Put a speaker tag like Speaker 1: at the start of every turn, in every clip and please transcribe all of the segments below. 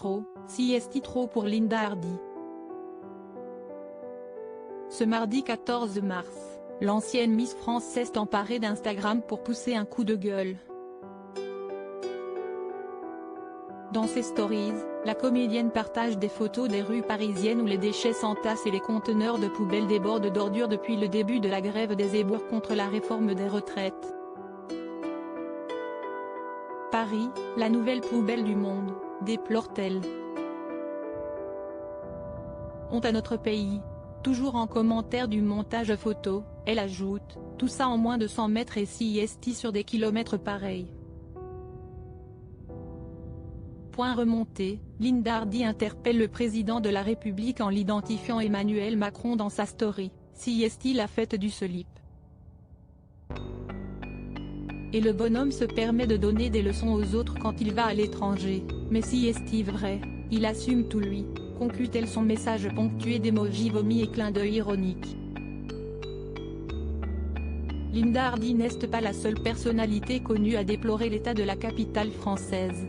Speaker 1: trop, CST trop pour Linda Hardy. Ce mardi 14 mars, l'ancienne Miss France s'est emparée d'Instagram pour pousser un coup de gueule. Dans ses stories, la comédienne partage des photos des rues parisiennes où les déchets s'entassent et les conteneurs de poubelles débordent d'ordures depuis le début de la grève des éboueurs contre la réforme des retraites. Paris, la nouvelle poubelle du monde, déplore-t-elle. Honte à notre pays. Toujours en commentaire du montage photo, elle ajoute, tout ça en moins de 100 mètres et CST sur des kilomètres pareils. Point remonté, Linda Hardy interpelle le président de la République en l'identifiant Emmanuel Macron dans sa story, CST la fête du slip. Et le bonhomme se permet de donner des leçons aux autres quand il va à l'étranger, mais CST vrai, il assume tout lui, conclut-elle son message ponctué d'émojis vomis et clins d'œil ironiques. Linda Hardy n'est pas la seule personnalité connue à déplorer l'état de la capitale française.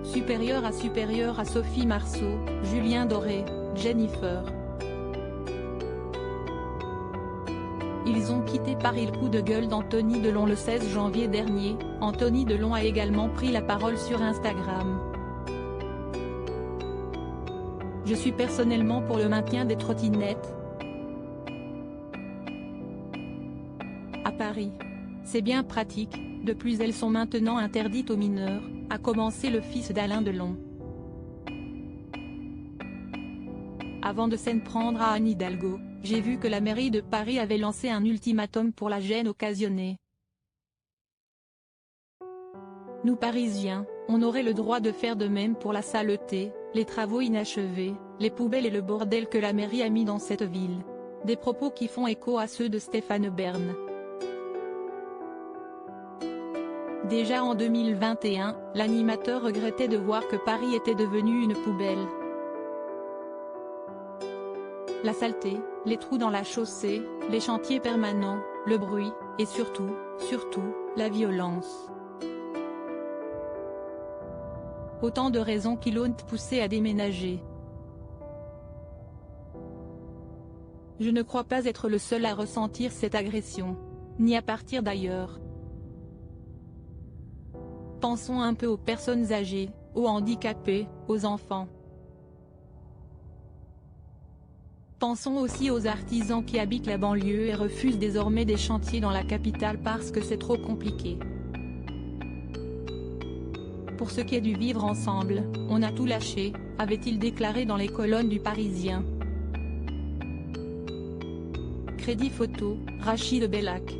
Speaker 1: Supérieure à Sophie Marceau, Julien Doré, Jennifer. Ils ont quitté Paris. Le coup de gueule d'Anthony Delon le 16 janvier dernier, Anthony Delon a également pris la parole sur Instagram. Je suis personnellement pour le maintien des trottinettes à Paris. C'est bien pratique, de plus elles sont maintenant interdites aux mineurs, a commencé le fils d'Alain Delon. Avant de s'en prendre à Anne Hidalgo, j'ai vu que la mairie de Paris avait lancé un ultimatum pour la gêne occasionnée. Nous Parisiens, on aurait le droit de faire de même pour la saleté, les travaux inachevés, les poubelles et le bordel que la mairie a mis dans cette ville. Des propos qui font écho à ceux de Stéphane Bern. Déjà en 2021, l'animateur regrettait de voir que Paris était devenu une poubelle. La saleté, les trous dans la chaussée, les chantiers permanents, le bruit, et surtout, la violence. Autant de raisons qui l'ont poussé à déménager. Je ne crois pas être le seul à ressentir cette agression, ni à partir d'ailleurs. Pensons un peu aux personnes âgées, aux handicapés, aux enfants. Pensons aussi aux artisans qui habitent la banlieue et refusent désormais des chantiers dans la capitale parce que c'est trop compliqué. Pour ce qui est du vivre ensemble, on a tout lâché, avait-il déclaré dans les colonnes du Parisien. Crédit photo, Rachid Bellac.